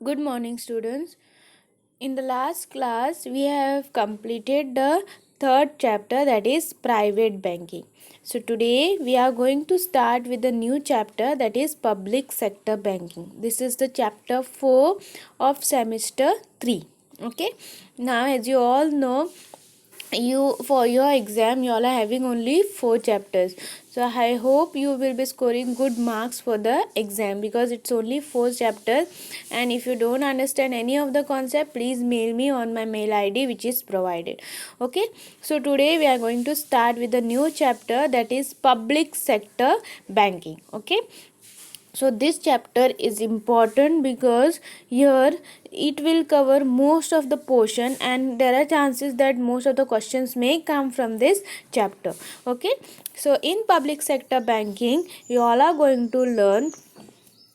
Good morning, students. In the last class, we have completed the third chapter, that is private banking. So, today we are going to start with the new chapter, that is public sector banking. This is the chapter 4 of semester 3. Okay, now as you all know, you for your exam you all are having only 4 chapters, so I hope you will be scoring good marks for the exam because it's only 4 chapters. And if you don't understand any of the concept, please mail me on my mail id which is provided. Okay, so today we are going to start with the new chapter, that is public sector banking. Okay, so this chapter is important because here it will cover most of the portion and there are chances that most of the questions may come from this chapter. Okay, so in public sector banking you all are going to learn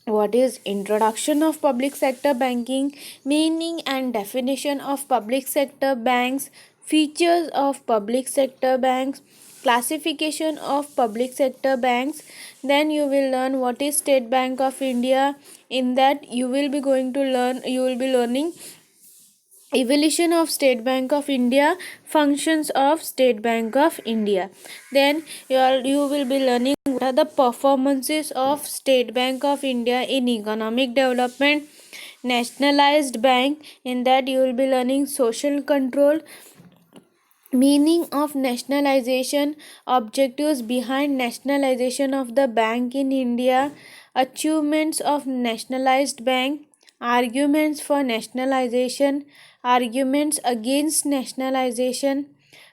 what is introduction of public sector banking, meaning and definition of public sector banks, features of public sector banks, classification of public sector banks. Then you will learn what is State Bank of India. In that you will be learning evolution of State Bank of India, functions of State Bank of India. Then you will be learning what are the performances of State Bank of India in economic development. Nationalized bank, in that you will be learning social control, meaning of nationalization, objectives behind nationalization of the bank in India, achievements of nationalized bank, arguments for nationalization, arguments against nationalization,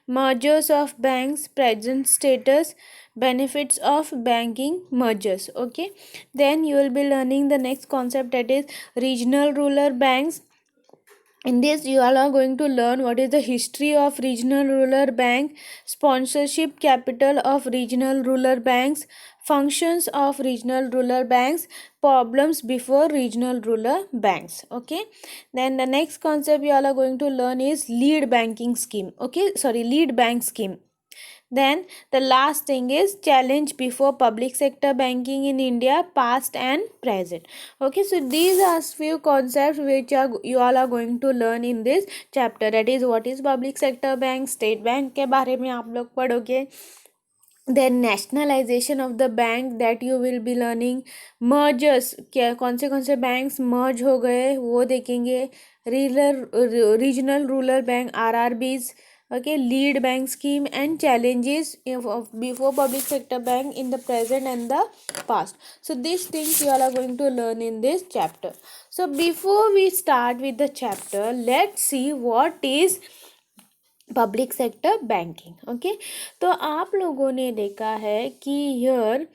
mergers of banks, present status, benefits of banking mergers. Okay, then you will be learning the next concept, that is regional rural banks. In this you all are going to learn what is the history of regional rural bank, sponsorship capital of regional rural banks, functions of regional rural banks, problems before regional rural banks. Okay, then the next concept you all are going to learn is lead banking scheme. Okay, sorry, lead bank scheme. Then the last thing is challenge before public sector banking in India, past and present. Okay, so these are few concepts which you all are going to learn in this chapter. That is what is public sector bank, state bank के बारे में आप लोग पढ़ोगे. Then nationalization of the bank, that you will be learning. Mergers, क्या कौन से banks merge हो गए वो देखेंगे. Regional rural bank RRBs. Okay, lead bank scheme and challenges before public sector bank in the present and the past. So these things you all are going to learn in this chapter. So before we start with the chapter, let's see what is public sector banking. Okay, तो आप लोगों ने देखा है कि here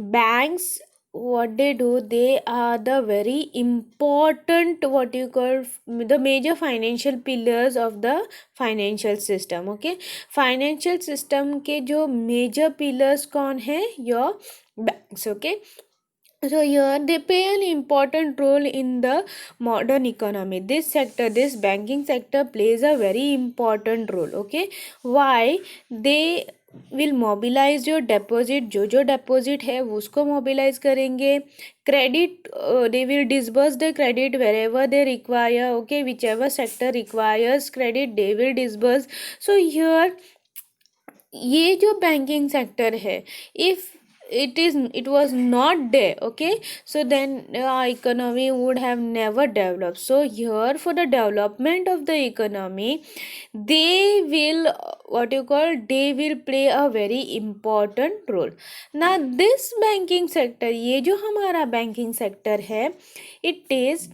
banks, what they do, they are the very important, what you call, the major financial pillars of the financial system. Okay, financial system के जो major pillars कौन है? Your banks. Okay, so here they play an important role in the modern economy. This banking sector plays a very important role. Okay, why? They will mobilize your deposit, जो deposit है उसको mobilize करेंगे. Credit, they will disburse the credit wherever they require. Okay, whichever sector requires credit they will disburse. So here ये जो banking sector है, if it was not there, okay, so then our economy would have never developed. So here for the development of the economy, they will, what you call, they will play a very important role. Now this banking sector, ये जो हमारा banking sector है, it is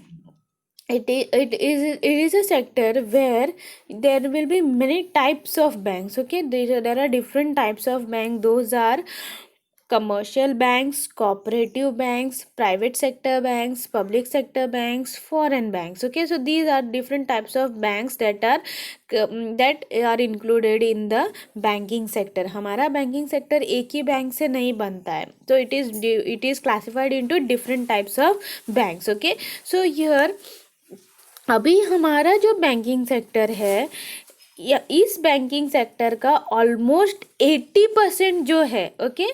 a sector where there will be many types of banks. Okay, there are different types of banks. Those are commercial banks, cooperative banks, private sector banks, public sector banks, foreign banks. Okay, so these are different types of banks that are included in the banking sector. हमारा banking sector एक ही bank से नहीं बनता है, so it is classified into different types of banks. Okay, so here अभी हमारा जो banking sector है, इस बैंकिंग सेक्टर का ऑलमोस्ट 80% जो है, okay,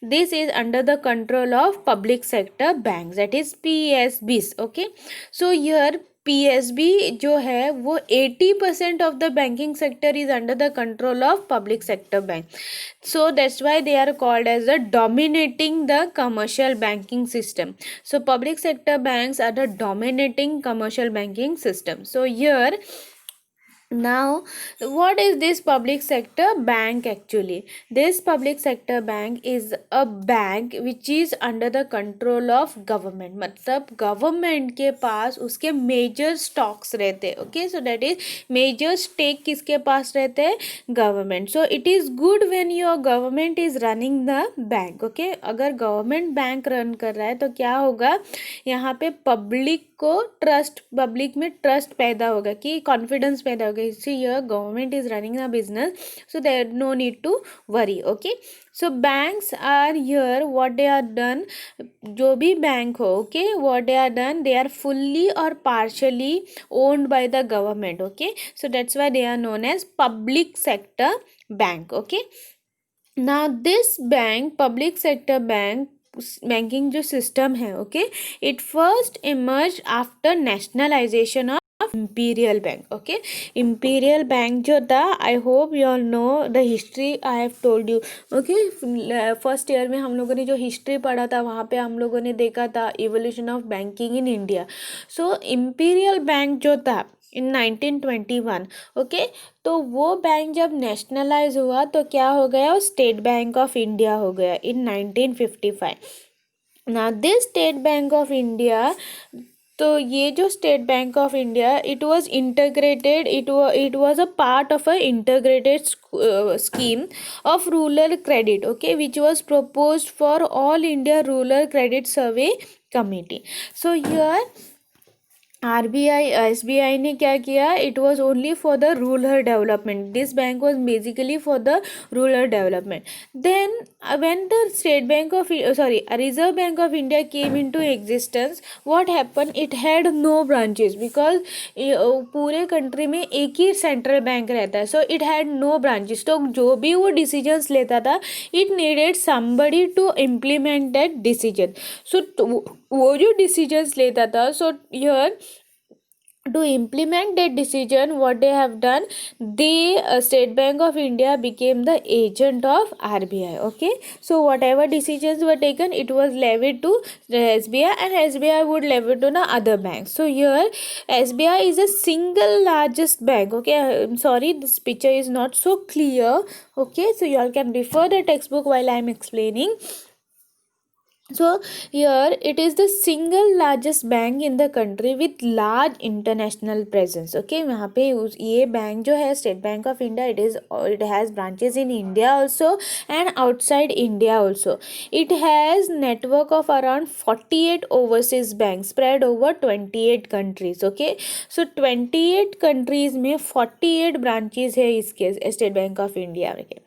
this is under the control of public sector bank, that is PSBs, okay. So here PSB जो है वो 80% of the banking sector is under the control of public sector bank. So that's why they are called as the dominating the commercial banking system. So public sector banks are the dominating commercial banking system. So here, now what is this public sector bank? Actually, this public sector bank is a bank which is under the control of government. मतलब government के पास उसके major stocks रहते हैं, okay. So that is major stake किसके पास रहते हैं? Government. So it is good when your government is running the bank, okay. अगर गवर्नमेंट बैंक रन कर रहा है तो क्या होगा, यहाँ पे पब्लिक को ट्रस्ट, पब्लिक में ट्रस्ट पैदा होगा, कि कॉन्फिडेंस पैदा होगा. See here government is running a business, so there no need to worry, okay. So banks are here, what they are done, जो भी बैंक हो, okay, what they are done, they are fully or partially owned by the government, okay. So that's why they are known as public sector bank, okay. Now this bank, public sector bank, banking जो system है, okay, it first emerge after nationalisation of imperial bank, okay. Imperial bank जो था, I hope you all know the history I have told you, okay. First year में हम लोगों ने जो history पढ़ा था वहाँ पे हम लोगों ने देखा था evolution of banking in India. So imperial bank जो था इन 1921, ओके. तो वो बैंक जब नेशनलाइज हुआ तो क्या हो गया, वो स्टेट बैंक ऑफ इंडिया हो गया इन 1955. ना this State Bank of India, तो ये जो State Bank of India, it was integrated, it was a part of a integrated scheme of rural credit, okay, which was proposed for All India Rural Credit Survey Committee. So here RBI SBI ने क्या किया, it was only for the rural development. This bank was basically for the rural development. Then when the State Bank of Reserve Bank of India came into existence, what happen, it had no branches, because पूरे country में एक ही central bank रहता है. So it had no branches. तो जो भी वो डिसीजंस लेता था, it needed somebody to implement that decision. So वो जो डिसीजंस लेता था, so here to implement that decision, what they have done, they State Bank of India became the agent of RBI, okay. So whatever decisions were taken, it was levied to the SBI, and SBI would levy to the other banks. So here SBI is a single largest bank, okay. I'm sorry, this picture is not so clear, okay. So you all can refer the textbook while I am explaining. So here it is the single largest bank in the country with large international presence, okay. वहाँ पे ये bank जो है state Bank of India, it has branches in India also and outside India also. It has network of around 48 overseas banks spread over 28 countries, okay. So 28 countries में 48 branches है इसके state Bank of India के.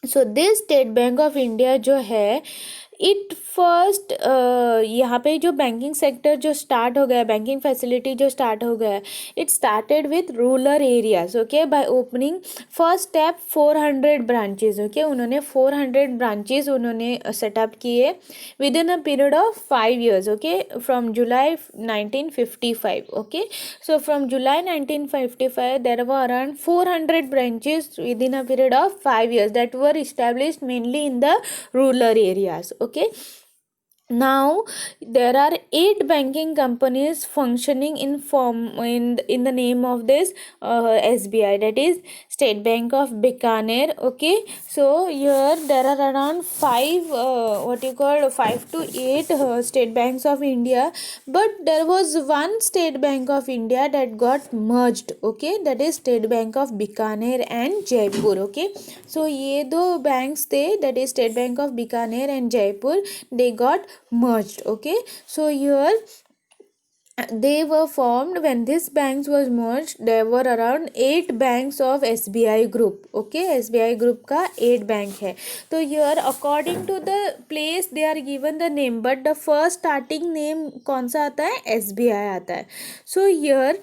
So this State Bank of India जो है, it first यहाँ पे जो banking sector जो स्टार्ट हो गया, बैंकिंग फैसिलिटी जो स्टार्ट हो गया, it started with rural areas, okay, by opening first step 400 branches, okay. उन्होंने 400 ब्रांचेज उन्होंने सेटअप किए within a period of 5 years, okay, from July 1955, okay. So from July 1955 there were around 400 branches within a period of 5 years that were established mainly in the rural areas, okay. Now there are 8 banking companies functioning in the name of this SBI, that is State Bank of Bikaner, okay. So here there are around 5 to 8 state banks of India, but there was one State Bank of India that got merged, okay, that is State Bank of Bikaner and Jaipur, okay. So ये दो banks थे, that is State Bank of Bikaner and Jaipur, they got merged, okay. So here they were formed. When this banks was merged, there were around 8 banks of SBI group, okay. SBI group का 8 bank है. तो here according to the place they are given the name, but the first starting name कौन सा आता है, SBI आता है. So here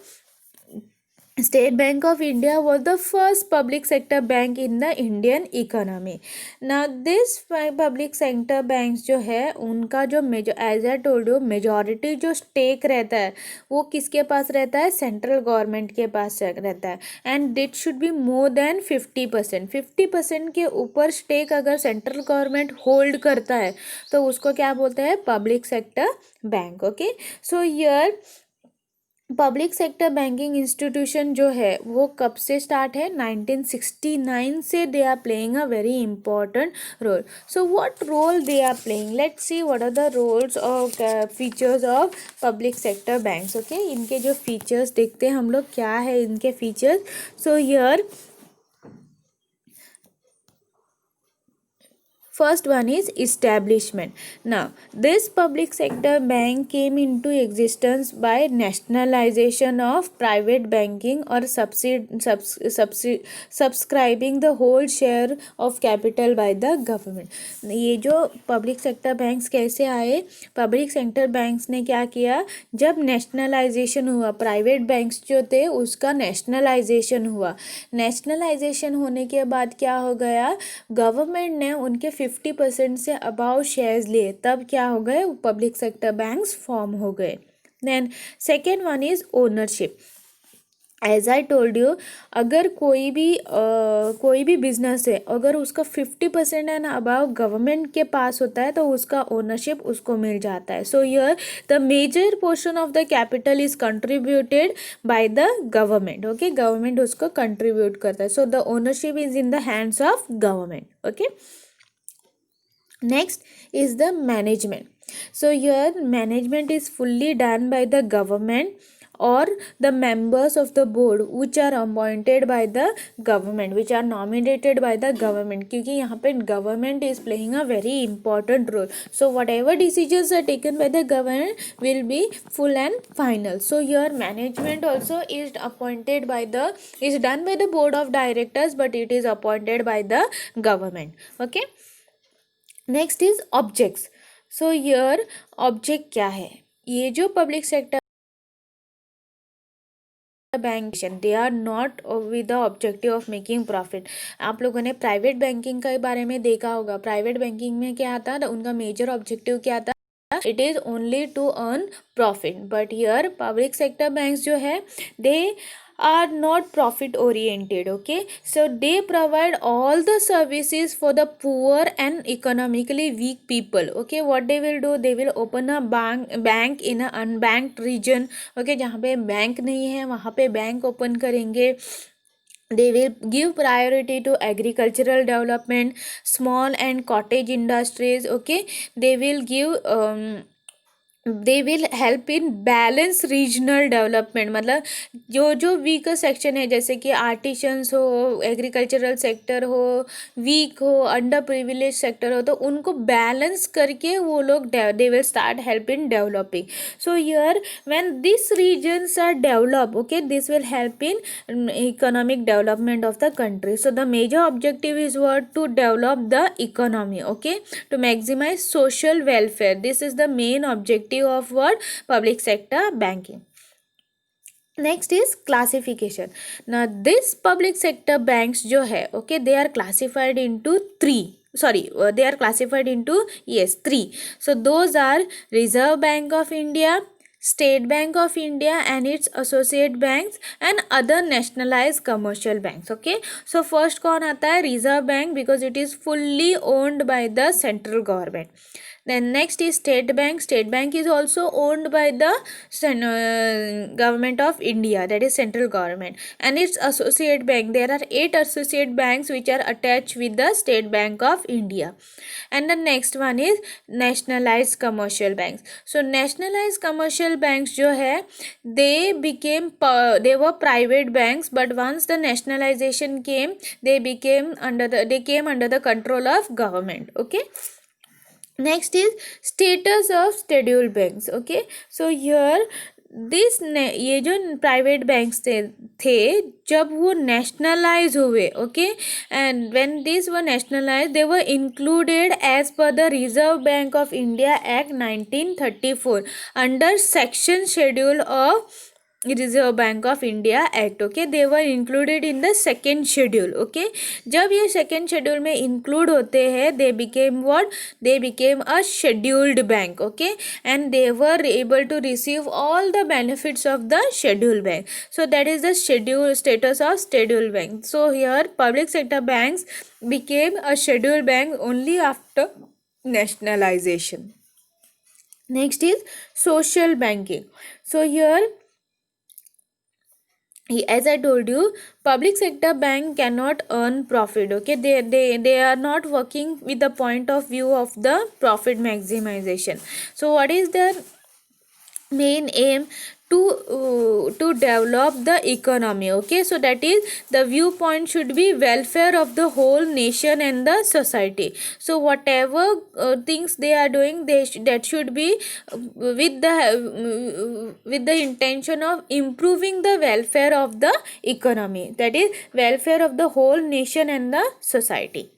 State Bank of India was the first public sector bank in the Indian economy. Now this public sector banks जो है उनका जो as I told you majority जो स्टेक रहता है वो किसके पास रहता है, सेंट्रल गवर्नमेंट के पास रहता है, and it should be more than 50%. 50% के ऊपर स्टेक अगर सेंट्रल गवर्नमेंट होल्ड करता है तो उसको क्या बोलते हैं, public sector bank. Okay, so here public sector banking institution जो है वो कब से स्टार्ट है, 1969 से they are playing a very important role. So what role they are playing, let's see what are the roles of features of public sector banks. Okay, इनके जो features देखते हैं हम लोग, क्या है इनके features. So here first one is establishment. Now this public sector bank came into existence by nationalization of private banking or subscribing the whole share of capital by the government. ये जो public sector banks कैसे आए, public sector banks ने क्या किया, जब nationalisation हुआ, private banks जो थे उसका नेशनलाइजेशन हुआ. नेशनलाइजेशन होने के बाद क्या हो गया, गवर्नमेंट ने उनके 50% से अबाव शेयर्स लिए, तब क्या हो गए, पब्लिक सेक्टर बैंक्स फॉर्म हो गए. Then second one is ownership. As I told you, अगर कोई भी बिजनेस है, अगर उसका 50% एंड अबाव गवर्नमेंट के पास होता है तो उसका ओनरशिप उसको मिल जाता है. So here the major portion of the capital is contributed by the government. Okay, government उसको कंट्रीब्यूट करता है. So the ownership is in the hands of government. Okay, next is the management. So here management is fully done by the government or the members of the board which are appointed by the government, which are nominated by the government, क्योंकि यहाँ पे government is playing a very important role. So whatever decisions are taken by the government will be full and final. So here management also is appointed by the, is done by the board of directors, but it is appointed by the government. Okay, next is objects. So here object क्या है, ये जो public sector bank, they are not with the objective of making profit. आप लोगों ने private banking के बारे में देखा होगा, प्राइवेट बैंकिंग में क्या आता है, उनका मेजर ऑब्जेक्टिव क्या था, it is only to earn profit. But here public sector banks जो है दे are not profit oriented. Okay, so they provide all the services for the poor and economically weak people. Okay, what they will do, they will open a bank in a unbanked region. Okay, जहाँ पे bank नहीं है वहाँ पे bank open करेंगे. They will give priority to agricultural development, small and cottage industries. Okay, they will give they will help in balance regional development. मतलब जो जो वीकर सेक्शन है, जैसे कि आर्टिशंस हो, एग्रीकल्चरल सेक्टर हो, वीक हो, अंडर प्रिविलेज सेक्टर हो, तो उनको बैलेंस करके वो लोग they will start help in developing. So here when this regions are develop, okay, this will help in economic development of the country. So the major objective is what, to develop the economy. Okay, to maximize social welfare. This is the main objective of what, public sector banking. Next is classification. Now this public sector banks जो है, okay, they are classified into they are classified into, yes, three. So those are Reserve Bank of India, State Bank of India and its associate banks, and other nationalized commercial banks. Okay, so first कौन आता है, Reserve Bank, because it is fully owned by the central government. Then next is State Bank. State Bank is also owned by the government of India, that is central government, and its associate bank. There are 8 associate banks which are attached with the State Bank of India. And the next one is nationalized commercial banks. So nationalized commercial banks जो है, they were private banks, but once the nationalization came, they came under the control of government. Okay, next is status of scheduled banks. Okay, so here this ये जो private banks थे जब वो nationalize हुए, okay, and when this were nationalize they were included as per the Reserve Bank of India Act 1934 under section schedule of Reserve Bank of India Act. Okay, they were included in the second schedule. Okay, जब ये second schedule में include होते हैं, they became what, they became a scheduled bank. Okay, and they were able to receive all the benefits of the schedule bank. So that is the schedule status of scheduled bank. So here public sector banks became a scheduled bank only after nationalization. Next is social banking. So here, as I told you, public sector bank cannot earn profit. Okay, they are not working with the point of view of the profit maximization. So what is their main aim? To develop the economy. Okay, so that is, the viewpoint should be welfare of the whole nation and the society. So whatever things they are doing, that should be with the intention of improving the welfare of the economy, that is welfare of the whole nation and the society.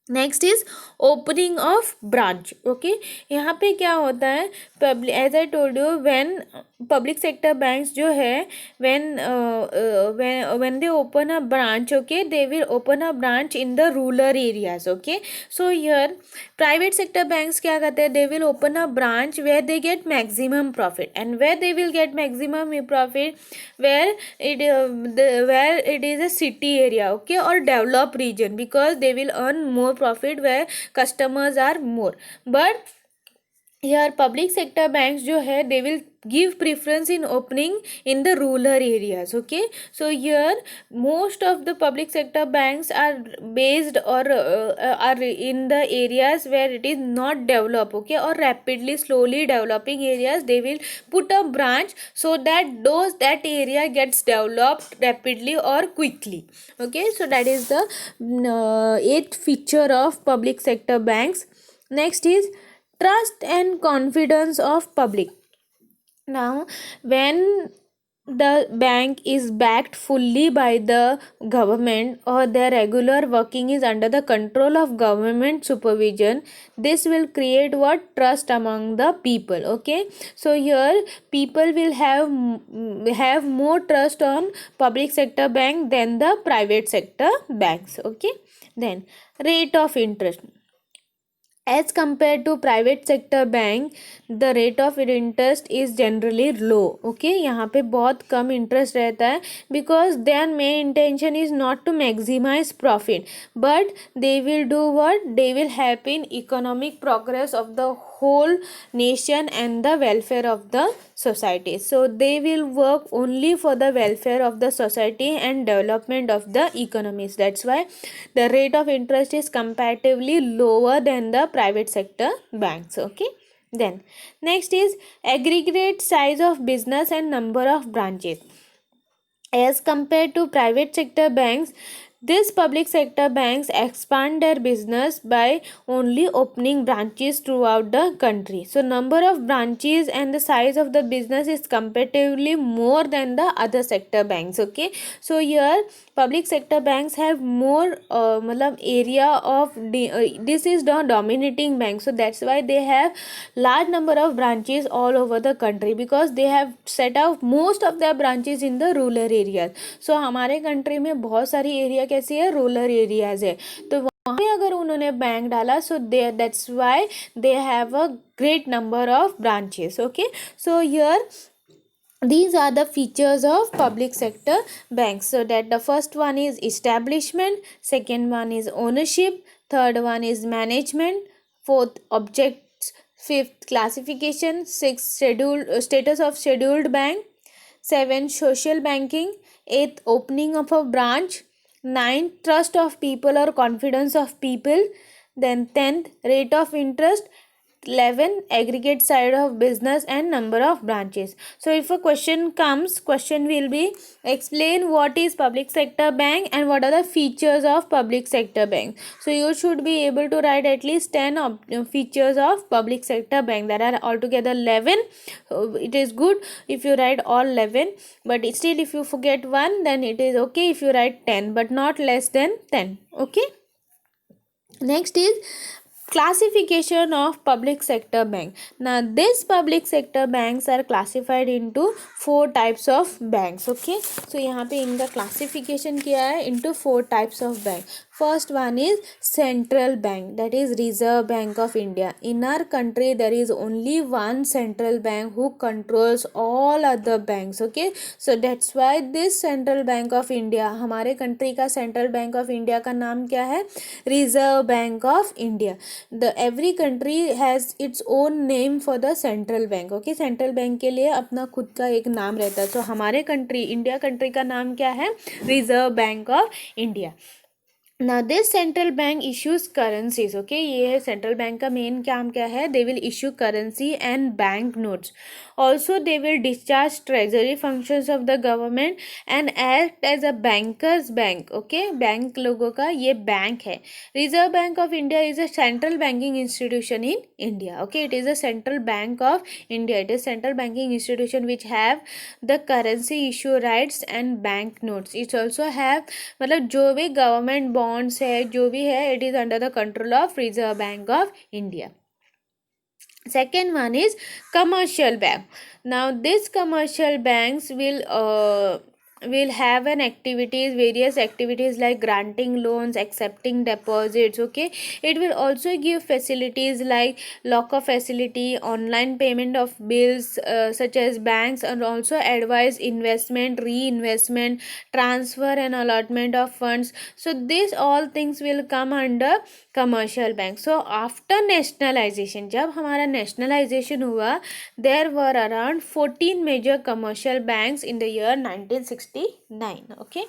Next is opening of branch. Okay, यहाँ पे क्या होता है, public, as I told you, when public sector banks जो है, when they open a branch, okay, they will open a branch in the rural areas. Okay, so here private sector banks क्या करते हैं, they will open a branch where they get maximum profit. And where they will get maximum profit, where it is a city area, okay, or developed region, because they will earn more profit where customers are more. But here public sector banks जो है, they will give preference in opening in the rural areas. Okay, so here most of the public sector banks are based or are in the areas where it is not developed, okay, or rapidly slowly developing areas. They will put a branch so that that area gets developed rapidly or quickly. Okay, so that is the eighth feature of public sector banks. Next is trust and confidence of public. Now, when the bank is backed fully by the government, or their regular working is under the control of government supervision, this will create what, trust among the people. Okay, so here people will have more trust on public sector bank than the private sector banks. Okay, then rate of interest. As compared to private sector bank, the rate of interest is generally low. Okay, यहाँ पे बहुत कम interest रहता है, because their main intention is not to maximize profit, but they will do what, they will help in economic progress of the whole nation and the welfare of the society. So they will work only for the welfare of the society and development of the economies. That's why the rate of interest is comparatively lower than the private sector banks. Okay, then next is aggregate size of business and number of branches. As compared to private sector banks, these public sector banks expand their business by only opening branches throughout the country. So number of branches and the size of the business is comparatively more than the other sector banks. Okay, so here public sector banks have more area of this is the dominating bank, so that's why they have large number of branches all over the country, because they have set out most of their branches in the rural areas. So हमारे country में बहुत सारी area कैसी है, rural areas है, तो वहाँ पे अगर उन्होंने बैंक डाला, so they that's why they have a great number of branches. Okay, so here these are the features of public sector banks. So that the first one is establishment, second one is ownership, third one is management, fourth objects, fifth classification, sixth schedule status of scheduled bank, seventh social banking, eighth opening of a branch, ninth trust of people or confidence of people, then 10th rate of interest, 11 aggregate size of business and number of branches. So if a question comes, question will be explain what is public sector bank and what are the features of public sector bank. So you should be able to write at least 10 features of public sector bank. There are altogether 11. It is good if you write all 11, but still if you forget one, then it is okay if you write 10, but not less than 10. Okay, next is Classification of public sector bank. Now these public sector banks are classified into four types of banks. Okay, so यहाँ पे इनका classification किया है into four types of bank. First one is central bank, that is Reserve Bank of India. In our country there is only one central bank who controls all other banks. Okay, so that's why this Central Bank of India, हमारे country का Central Bank of India का नाम क्या है? Reserve Bank of India. The every country has its own name for the central bank. Okay, central bank के लिए अपना खुद का एक नाम रहता है. So हमारे country, इंडिया कंट्री का नाम क्या है? Reserve Bank of India. Now this central bank issues currencies. Okay, ये central bank का main काम क्या है? They will issue currency and bank notes. Also they will discharge treasury functions of the government and act as a bankers bank. Okay, bank लोगों का ये bank है. Reserve Bank of India is a central banking institution in India. Okay, it is a central bank of India. It is central banking institution which have the currency issue rights and bank notes. It also have मतलब जो भी government bonds है जो भी है, it is under the control of Reserve Bank of India. Second one is commercial bank. Now this commercial banks will have an activities, various activities like granting loans, accepting deposits. Okay, it will also give facilities like locker facility, online payment of bills such as banks, and also advise investment, reinvestment, transfer and allotment of funds. So these all things will come under commercial bank. So after nationalization, जब हमारा nationalization हुआ, there were around 14 major commercial banks in the year 1969. Okay,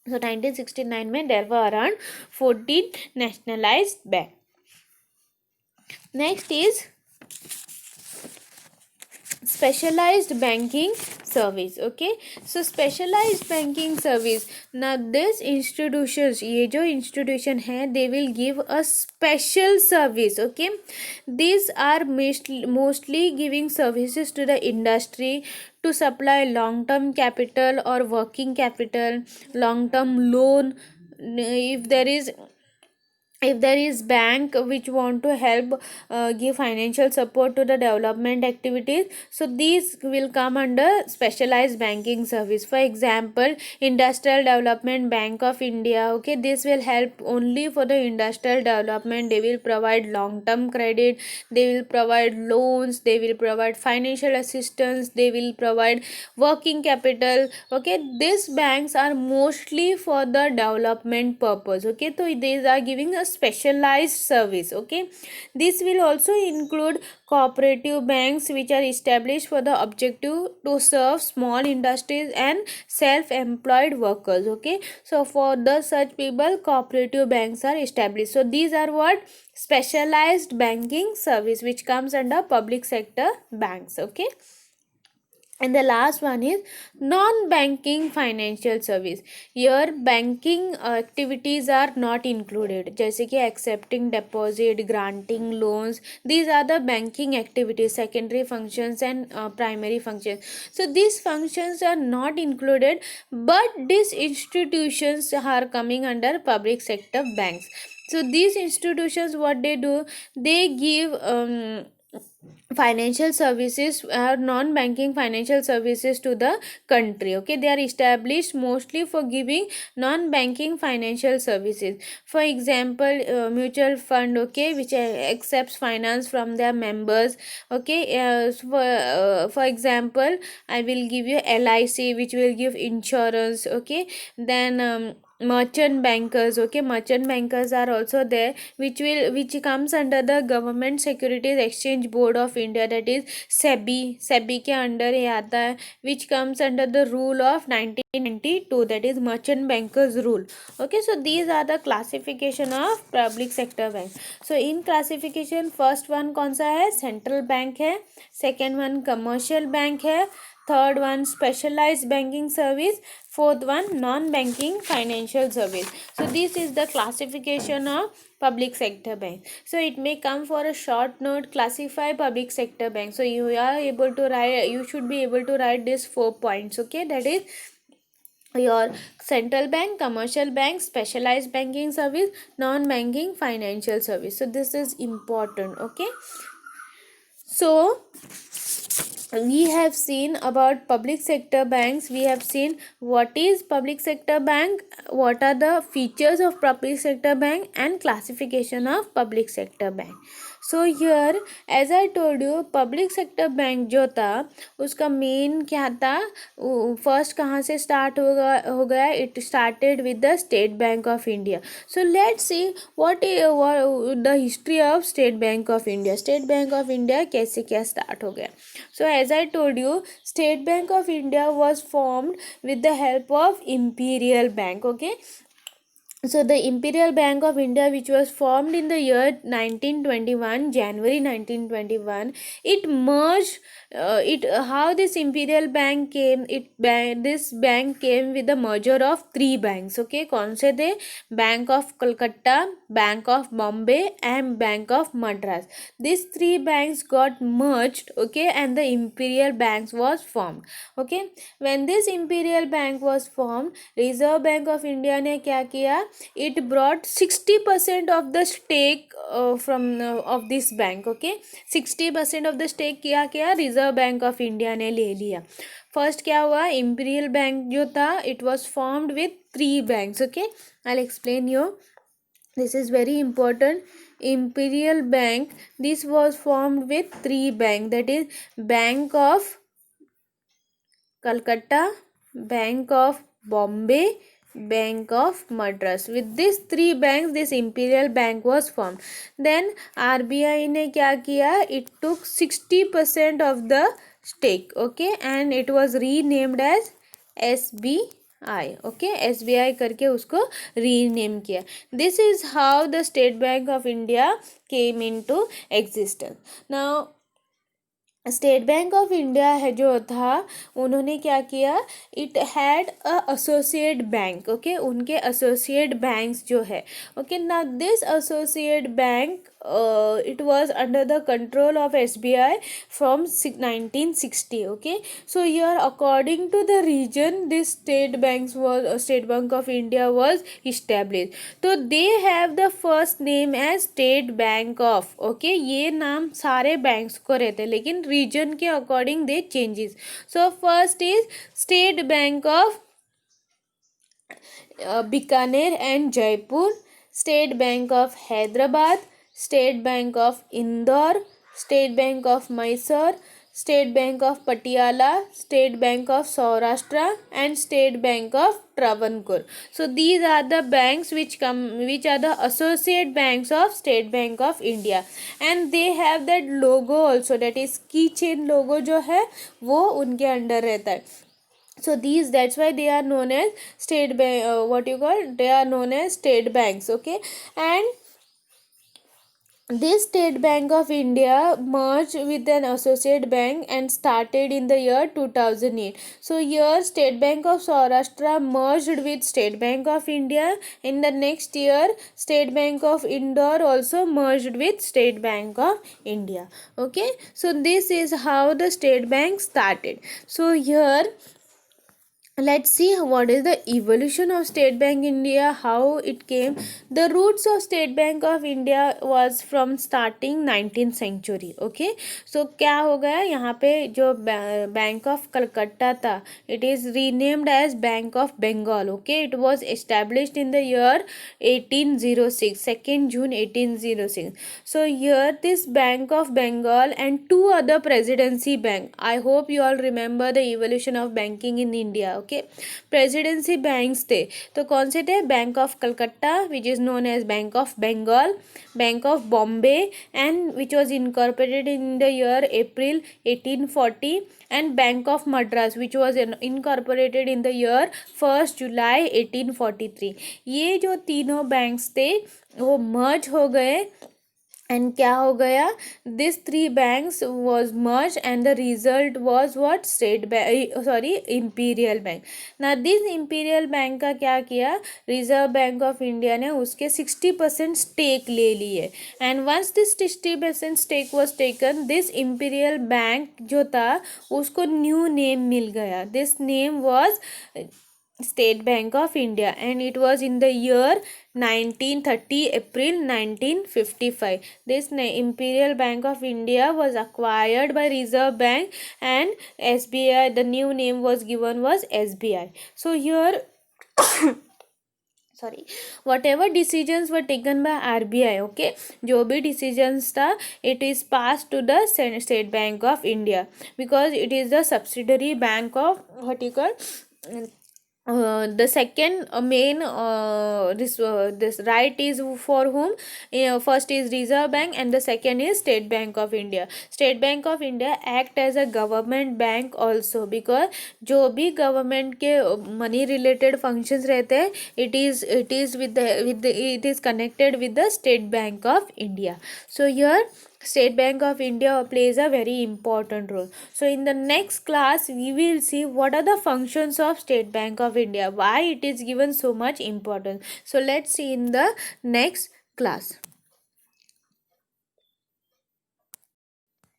so 1969 में there were around 14 nationalized bank. Next is specialized banking service. Okay, so specialized banking service. Now this institutions, ये जो institution है, they will give a special service. Okay, these are mostly giving services to the industry to supply long term capital or working capital, long term loan. If there is bank which want to help give financial support to the development activities, so these will come under specialized banking service. For example, Industrial Development Bank of India. Okay, this will help only for the industrial development. They will provide long term credit, they will provide loans, they will provide financial assistance, they will provide working capital. Okay, these banks are mostly for the development purpose. Okay, so these are giving a specialized service. Okay, this will also include cooperative banks which are established for the objective to serve small industries and self-employed workers. Okay, so for the such people cooperative banks are established. So these are what specialized banking service which comes under public sector banks. Okay, and the last one is non-banking financial service. Here banking activities are not included, जैसे कि accepting deposit, granting loans. These are the banking activities, secondary functions and primary functions. So these functions are not included, but these institutions are coming under public sector banks. So these institutions, what they do, they give financial services or non-banking financial services to the country. Okay, they are established mostly for giving non-banking financial services. For example, mutual fund, okay, which accepts finance from their members. Okay, for example, I will give you LIC which will give insurance. Okay, then merchant bankers. Okay, merchant bankers are also there which comes under the Government Securities Exchange Board of India, that is SEBI के under ये आता है, which comes under the rule of 1992, that is merchant bankers rule. Okay, so these are the classification of public sector bank. So in classification first one कौन सा है? Central bank है, second one commercial bank है, third one specialized banking service, fourth one non-banking financial service. So this is the classification of public sector bank. So it may come for a short note, classify public sector bank. So you should be able to write these 4 points. Okay, that is your central bank, commercial bank, specialized banking service, non-banking financial service. So this is important. Okay, so we have seen about public sector banks. We have seen what is public sector bank, what are the features of public sector bank, and classification of public sector bank. So here, as I told you, public sector bank जो था उसका main क्या था, first कहाँ से start हो गया, it started with the State Bank of India. So let's see what the history of state Bank of India. State Bank of India कैसे क्या स्टार्ट हो गया. So as I told you, State Bank of India was formed with the help of Imperial Bank. Okay, so the Imperial Bank of India, which was formed in the year 1921, January 1921, it merged. How this Imperial Bank came? This bank came with the merger of three banks. Okay, कौन से थे? Bank of Calcutta, Bank of Bombay, and Bank of Madras. These three banks got merged. Okay, and the Imperial Banks was formed. Okay, when this Imperial Bank was formed, Reserve Bank of India ने क्या किया? It brought 60% of the stake of this bank. Okay, 60% of the stake क्या reserve Bank of India ने ले लिया. First क्या हुआ, imperial Bank जो था it was formed with three banks. Okay, I will explain you. This is very important. Imperial Bank, this was formed with three banks, that is Bank of Calcutta, Bank of Bombay, Bank of Madras. With these three banks, this Imperial Bank was formed. Then RBI ने क्या किया, it took 60% of the stake. Okay, and it was renamed as SBI. Okay, SBI करके उसको rename किया. This is how the State Bank of India came into existence. Now state Bank of India है जो था, उन्होंने क्या किया, it had a associate bank. Okay, उनके एसोसिएट बैंक्स जो है. ओके, ना this associate bank it was under the control of SBI from 1960. Okay, so here according to the region, this State Bank of India was established. So they have the first name as State Bank of. Okay, ये नाम सारे banks को रहते हैं, लेकिन reason के according they changes. So first is state Bank of Bikaner and Jaipur, state Bank of Hyderabad, state Bank of Indore, state Bank of Mysore, state Bank of Patiala, state Bank of Saurashtra, and State Bank of Travancore. So these are the banks which are the associate banks of State Bank of India, and they have that logo also, that is keychain logo जो है वो उनके under रहता है. So that's why they are known as state bank, they are known as state banks. Okay, and this State Bank of India merged with an associate bank and started in the year 2008. So here State Bank of Saurashtra merged with State Bank of India. In the next year, State Bank of Indore also merged with State Bank of India. Okay, so this is how the State Bank started. So here let's see what is the evolution of State Bank India, how it came. The roots of State Bank of India was from starting 19th century. Okay, so क्या हो गया यहाँ पे, जो bank of Calcutta था, it is renamed as Bank of Bengal. Okay, it was established in the year 1806, 2nd June 1806. So here this Bank of Bengal and two other presidency bank, I hope you all remember the evolution of banking in India. Okay, presidency banks थे, तो कौन से थे, Bank of Calcutta which is known as Bank of Bengal, Bank of Bombay and which was incorporated in the year April 1840, and Bank of Madras which was incorporated in the year 1 July 1843. ये जो तीनों banks थे वो मर्ज हो गए, एंड क्या हो गया, this three banks was merge and the result was what, imperial bank. ना दिस इंपीरियल बैंक का क्या किया, रिजर्व बैंक ऑफ इंडिया ने उसके 60% स्टेक ले लिए, and once this 60% stake was taken, this Imperial Bank जो था उसको न्यू नेम मिल गया. This name was State Bank of India, and it was in the year 1930, April 1955. This Imperial Bank of India was acquired by Reserve Bank, and SBI, the new name was given was SBI. So here sorry, whatever decisions were taken by RBI, okay, जो भी decisions था, it is passed to the State Bank of India, because it is the subsidiary bank of what you call the second main this right is for whom. First is Reserve Bank and the second is State Bank of India. State Bank of India act as a government bank also, because जो भी government के money related functions रहते हैं, it is with the it is connected with the State Bank of India. So here State Bank of India plays a very important role. So in the next class we will see what are the functions of State Bank of India, why it is given so much importance. So let's see in the next class.